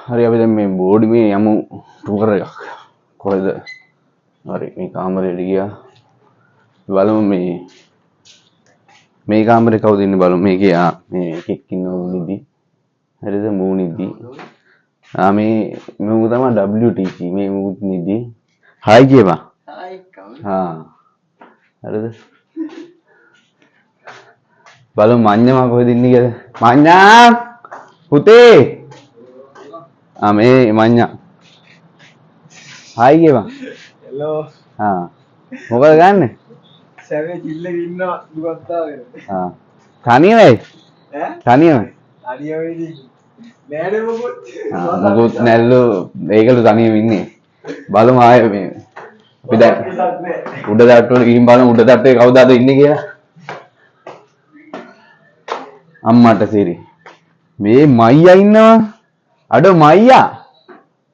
හරි අපි දැන් මේ බෝඩ් මේ යමු ටුවර් එකක්. කොහෙද? හරි මේ කාමරේට ගියා. බලමු මේ කාමරේ කවුද ඉන්නේ බලමු. මේකේ මේ එකෙක් ඉන්නවා නිදි. හරිද මූ නිදි. මේ මූ තමයි WTC මේ මූ නිදි. හායි කියපන්. හායි කවුද? හරිද? බලමු මඤ්ඤා කොහෙද ඉන්නේ කියලා. මඤ්ඤා පුතේ මේ මඤ්ඤා හායි කියපන්. හෙලෝ. මොකද ගන්නෙ? සැවේ චිල්ලක ඉන්නවා දුවත්තාගෙන. තනියමයි? තනියමයි. තනියමයි නෑනේ මොකොත්. මොකොත් නැල්ලු ඒකලු තනියම ඉන්නේ. බලමු ආයේ මේ අපි දැන් උඩ තට්ටුවල ගිහින් බලමු උඩ තට්ටුවේ කවුද අද ඉන්නේ කියලා. අම්මට සිරි. මේ මයියා ඉන්නවා. අඩෝ මයියා.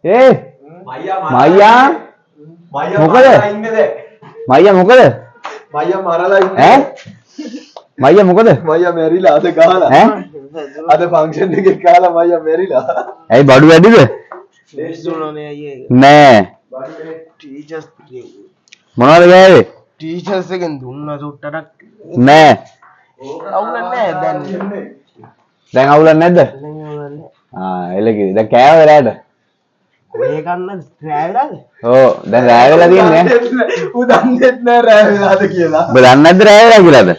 මයියා මොකද? මයියා මොකද? මයියා මරලා ඉන්නේ. මයියා මොකද? මයියා මැරිලා අද ගහලා. අද ෆන්ක්ෂන් එකේ කාලා මයියා මැරිලා. ඇයි බඩු වැඩිද? ටෙස්ට් දුන්නනේ අයියේ. නෑ. ටීචර්ස් මොනවද ගෑවේ? ටීචර්ස් එකෙන් දුන්නා සුට්ටටක්. නෑ. අවුලක් නෑ දැන්. දැන් අවුලක් නැද්ද? එලකිරි. දැන් කෑවද රෑට? මේ කන්න රෑ වෙලාද? ඔව් දැන් රෑ වෙලා තියන්නේ. ඌ දන්නේත් නෑ රෑ වෙලාද කියලා. ඔබ දන්නේ නැද්ද රෑ වෙලා කියලාද?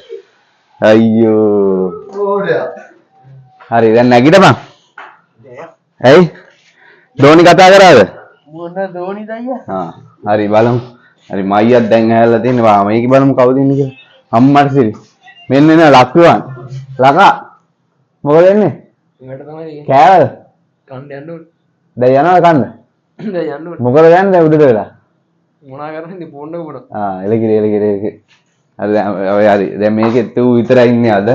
අයියෝ. ඕඩයා. හරි දැන් නැගිටපන්. ඇයි? ධෝනි කතා කරාද? මොන ධෝනිද අයියා? හරි බලමු. හරි මයියක් දැන් ඇහැල්ලා තියෙනවා. මේක බලමු කවුද ඉන්නේ කියලා. අම්මට සිරි. මෙන්න නේ ලක්විවන්. ලකා. මොකද එන්නේ? ඉකට තමයි කෑවද? කන්න යන්න ඕනේ. දැන් යනවද කන්න? දැන් යන්න ඕනේ. මොකද යන්නේ දැන් උඩට වෙලා? මොනා කරන්නේ ඉතින් ෆෝන් එක උඩ. එලකිරි. හරි දැන් ඔය හරි. දැන් මේකෙත් ඌ විතරයි ඉන්නේ අද.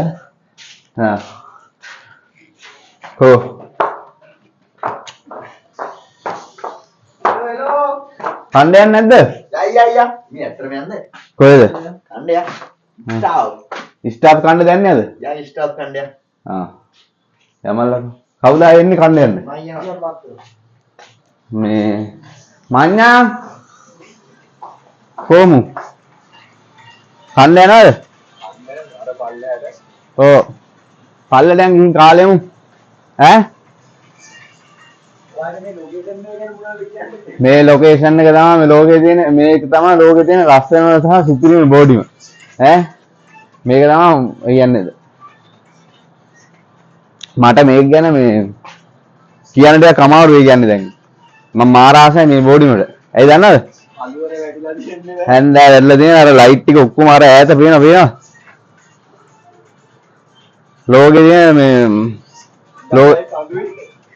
හෝ. හෙලෝ. කන්න යන්නේ නැද්ද? අයියා මේ ඇත්තටම යන්නේ. කොහෙද? කන්න යා. ස්ටාව්. ස්ටාෆ් කන්න දැන්නේ නැද? යා ස්ටාව් කන්න යා. යමල්ලා. කවුද එන්නේ කන්න යන්නේ? මයියා. මේ මඤ්ඤා කොමු කන්න යනවද? අර පල්ලයට. ඔව් පල්ල දැන් ගිහින් කාලෙමු මේ ලොකේෂන් එක තමයි මේ ලෝකේ තියෙන මේක තමයි ලෝකේ තියෙන ලස්සනම සහ සුපිරිම බෝඩිම මේක තමයි කියන්නේ මට මේක ගැන මේ කියන්න දෙයක් අමාරුයි කියන්නේ දැන් මම මාරාසයි මේ බෝඩිමට ඇයි දන්නවද අලුවරේ වැටිලා තියෙන්නේ හැන්දෑ වැටලා තියෙන අර ලයිට් ටික ඔක්කොම අර ඈත පේනවා ලෝකේ තියෙන මේ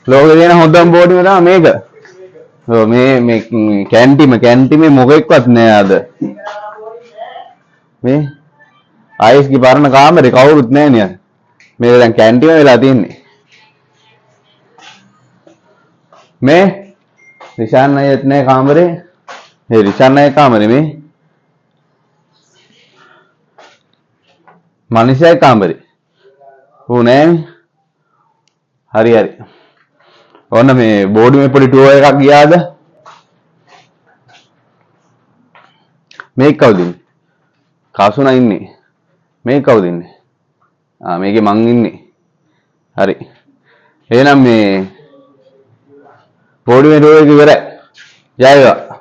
ලෝකේ තියෙන හොඳම බෝඩිම තමයි මේක ඔව් මේ කැන්ටිමේ මොකෙක්වත් නෑ අද මේ ආයිස්ගේ පරණ කාමරේ කවුරුත් නෑ නේ මේක දැන් කැන්ටිම වෙලා තින්නේ මේ රිෂාන් අයියත් නෑ කාමරේ රිෂාන් අයියා කාමරේ මේ මනිෂා කාමරේ ඌ නෑනේ හරි ඔන්න මේ බෝඩිමේ පොඩි ටුවර් එකක් ගියාද මේක කවුද ඉන්නේ කාසුනා ඉන්නේ මේක කවුද ඉන්නේ මේකේ මං ඉන්නේ හරි එහෙනම් මේ බෝඩිමේ ටුවර් එක ඉවරයි ජය වේවා